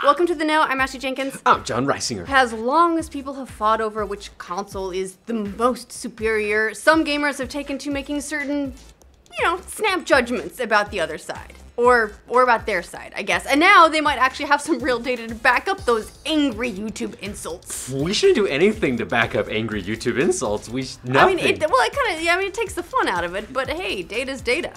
Welcome to The Know, I'm Ashley Jenkins. I'm John Reisinger. As long as people have fought over which console is the most superior, some gamers have taken to making certain, snap judgments about the other side. Or about their side, I guess. And now they might actually have some real data to back up those angry YouTube insults. We shouldn't do anything to back up angry YouTube insults. Nothing. It takes the fun out of it, but hey, data's data.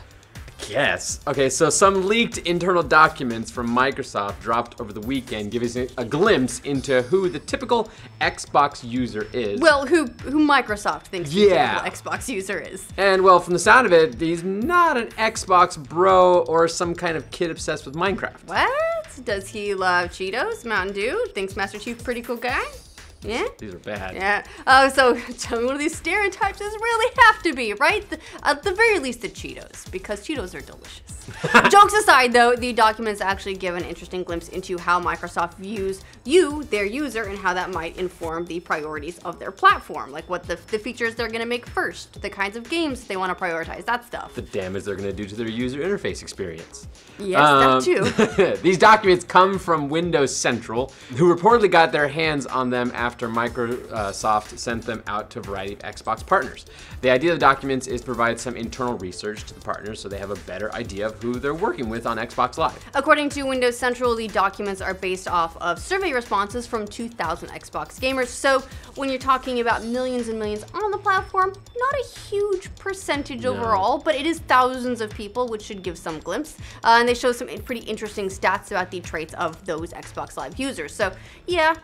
Yes. Okay, so some leaked internal documents from Microsoft dropped over the weekend, giving us a glimpse into who the typical Xbox user is. Well, who Microsoft thinks the typical Xbox user is. And well, from the sound of it, he's not an Xbox bro or some kind of kid obsessed with Minecraft. What? Does he love Cheetos, Mountain Dew? Thinks Master Chief pretty cool guy? Yeah? These are bad. Yeah. So tell me one of these stereotypes does really have to be, right? At the very least, the Cheetos, because Cheetos are delicious. Jokes aside, though, the documents actually give an interesting glimpse into how Microsoft views you, their user, and how that might inform the priorities of their platform, like what the features they're going to make first, the kinds of games they want to prioritize, that stuff. The damage they're going to do to their user interface experience. Yes, that too. These documents come from Windows Central, who reportedly got their hands on them after Microsoft sent them out to a variety of Xbox partners. The idea of the documents is to provide some internal research to the partners so they have a better idea of who they're working with on Xbox Live. According to Windows Central, the documents are based off of survey responses from 2,000 Xbox gamers. So when you're talking about millions and millions on the platform, not a huge percentage overall, but it is thousands of people, which should give some glimpse. And they show some pretty interesting stats about the traits of those Xbox Live users. So yeah,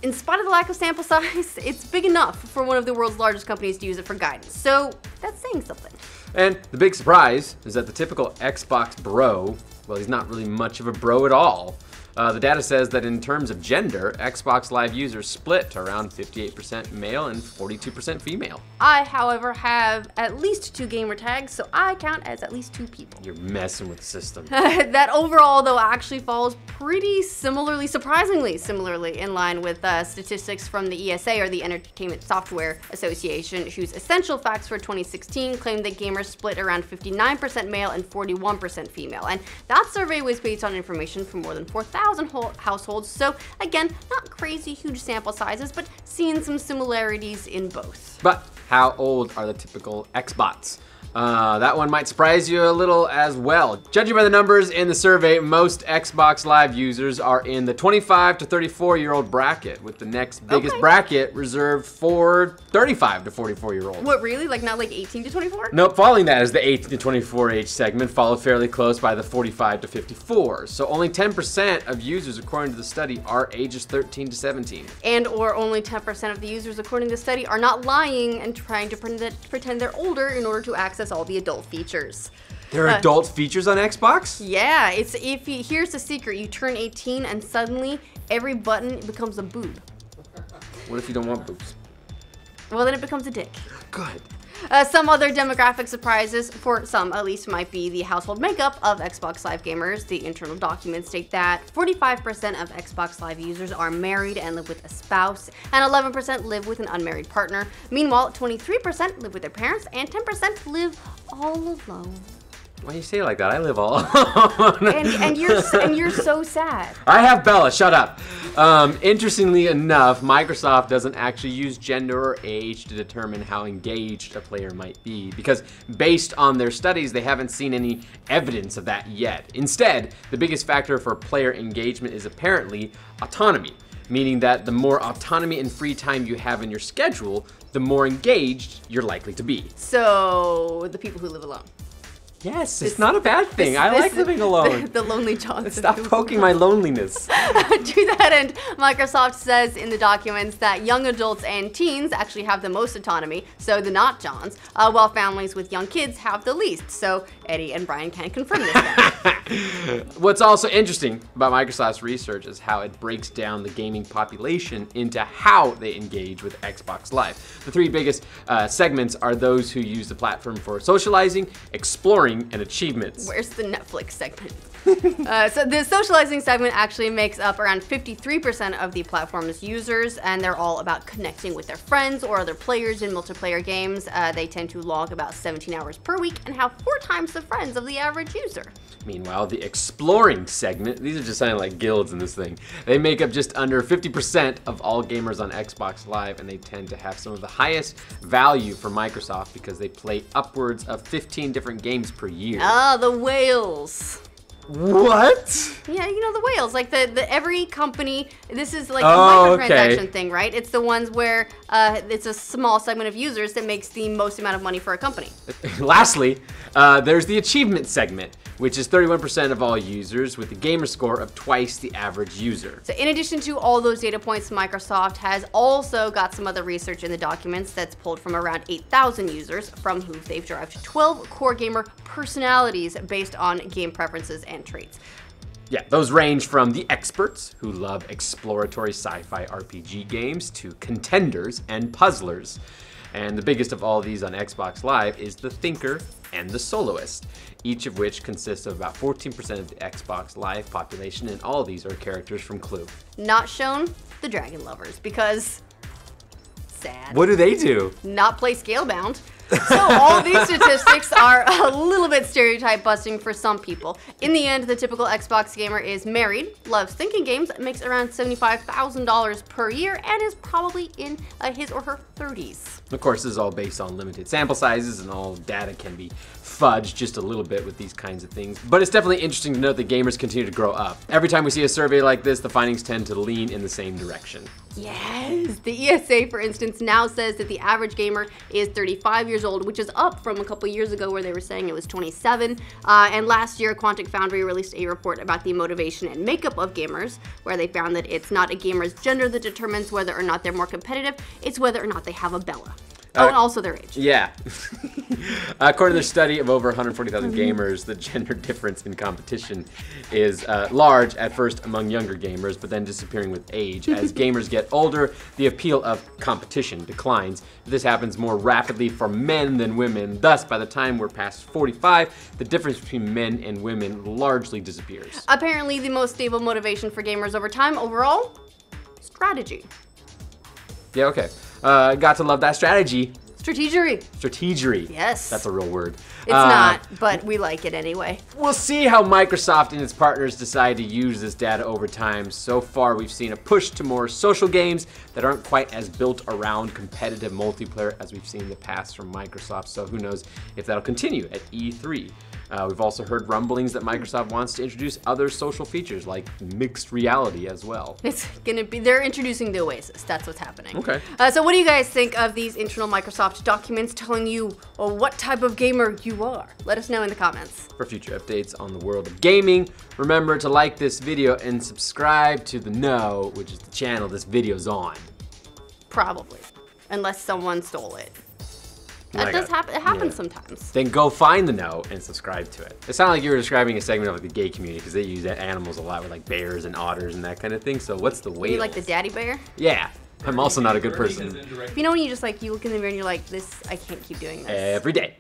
in spite of the lack of sample size, it's big enough for one of the world's largest companies to use it for guidance. So that's saying something. And the big surprise is that the typical Xbox bro, well, he's not really much of a bro at all. The data says that in terms of gender, Xbox Live users split to around 58% male and 42% female. I, however, have at least 2 gamer tags, so I count as at least 2 people. You're messing with the system. That overall, though, actually falls pretty surprisingly similarly in line with statistics from the ESA, or the Entertainment Software Association, whose Essential Facts for 2016 claimed that gamers split around 59% male and 41% female. And that survey was based on information from more than 4,000 households, so again, not crazy huge sample sizes, but seeing some similarities in both. But how old are the typical Xbots? That one might surprise you a little as well. Judging by the numbers in the survey, most Xbox Live users are in the 25 to 34-year-old bracket, with the next biggest bracket reserved for 35 to 44-year-olds. What, really? Like not like 18 to 24? Nope, following that is the 18 to 24 age segment, followed fairly close by the 45 to 54. So only 10% of users, according to the study, are ages 13 to 17. And or only 10% of the users, according to the study, are not lying and trying to pretend they're older in order to access all the adult features. There are adult features on Xbox? Yeah, here's the secret. You turn 18 and suddenly every button becomes a boob. What if you don't want boobs? Well, then it becomes a dick. Good. Some other demographic surprises, for some at least, might be the household makeup of Xbox Live gamers. The internal documents state that 45% of Xbox Live users are married and live with a spouse, and 11% live with an unmarried partner. Meanwhile, 23% live with their parents, and 10% live all alone. Why do you say it like that? I live all alone. and you're so sad. I have Bella, shut up. Interestingly enough, Microsoft doesn't actually use gender or age to determine how engaged a player might be, because based on their studies, they haven't seen any evidence of that yet. Instead, the biggest factor for player engagement is apparently autonomy, meaning that the more autonomy and free time you have in your schedule, the more engaged you're likely to be. So, the people who live alone. Yes, it's not a bad thing. I like living alone. The lonely Johnson. Stop poking my loneliness. To that end, Microsoft says in the documents that young adults and teens actually have the most autonomy, so the not Johns, while families with young kids have the least. So Eddie and Brian can confirm this. What's also interesting about Microsoft's research is how it breaks down the gaming population into how they engage with Xbox Live. The 3 biggest segments are those who use the platform for socializing, exploring, exploring, and achievements. Where's the Netflix segment? So the socializing segment actually makes up around 53% of the platform's users, and they're all about connecting with their friends or other players in multiplayer games. They tend to log about 17 hours per week and have 4 times the friends of the average user. Meanwhile, the exploring segment, these are just sounding like guilds in this thing, they make up just under 50% of all gamers on Xbox Live, and they tend to have some of the highest value for Microsoft because they play upwards of 15 different games per year. Ah, the whales. What? Yeah, you know the whales, like the every company, this is like Oh, a microtransaction okay. thing, right? It's the ones where it's a small segment of users that makes the most amount of money for a company. Lastly, there's the achievement segment, which is 31% of all users with a gamer score of twice the average user. So in addition to all those data points, Microsoft has also got some other research in the documents that's pulled from around 8,000 users, from whom they've derived 12 core gamer personalities based on game preferences and traits. Yeah, those range from the experts, who love exploratory sci-fi RPG games, to contenders and puzzlers. And the biggest of all these on Xbox Live is the thinker and the soloist, each of which consists of about 14% of the Xbox Live population, and all of these are characters from Clue. Not shown, the Dragon Lovers, because sad. What do they do? Not play Scalebound. So all these statistics are a little bit stereotype busting for some people. In the end, the typical Xbox gamer is married, loves thinking games, makes around $75,000 per year, and is probably in his or her 30s. Of course, this is all based on limited sample sizes, and all data can be fudged just a little bit with these kinds of things. But it's definitely interesting to note that gamers continue to grow up. Every time we see a survey like this, the findings tend to lean in the same direction. Yes, the ESA, for instance, now says that the average gamer is 35 years old, which is up from a couple years ago where they were saying it was 27. And last year, Quantic Foundry released a report about the motivation and makeup of gamers, where they found that it's not a gamer's gender that determines whether or not they're more competitive, it's whether or not they have a Bella. Oh, and also their age. Yeah. According to their study of over 140,000 gamers, the gender difference in competition is large at first among younger gamers, but then disappearing with age. As gamers get older, the appeal of competition declines. This happens more rapidly for men than women. Thus, by the time we're past 45, the difference between men and women largely disappears. Apparently, the most stable motivation for gamers over time, overall, strategy. Yeah, okay. Got to love that strategy. Strategery. Strategery. Yes. That's a real word. It's not, but we like it anyway. We'll see how Microsoft and its partners decide to use this data over time. So far, we've seen a push to more social games that aren't quite as built around competitive multiplayer as we've seen in the past from Microsoft. So who knows if that'll continue at E3. We've also heard rumblings that Microsoft wants to introduce other social features like mixed reality as well. It's gonna be, they're introducing the Oasis. That's what's happening. Okay. So what do you guys think of these internal Microsoft documents telling you what type of gamer you are? Let us know in the comments. For future updates on the world of gaming, remember to like this video and subscribe to The Know, which is the channel this video's on. Probably. Unless someone stole it. That Like does a- happen. It happens yeah. sometimes. Then go find The Know and subscribe to it. It sounded like you were describing a segment of like the gay community because they use animals a lot with like bears and otters and that kind of thing. So what's the whale? You like the daddy bear? Yeah, I'm also not a good person. You know when you just like, you look in the mirror and you're like, this, I can't keep doing this. Every day.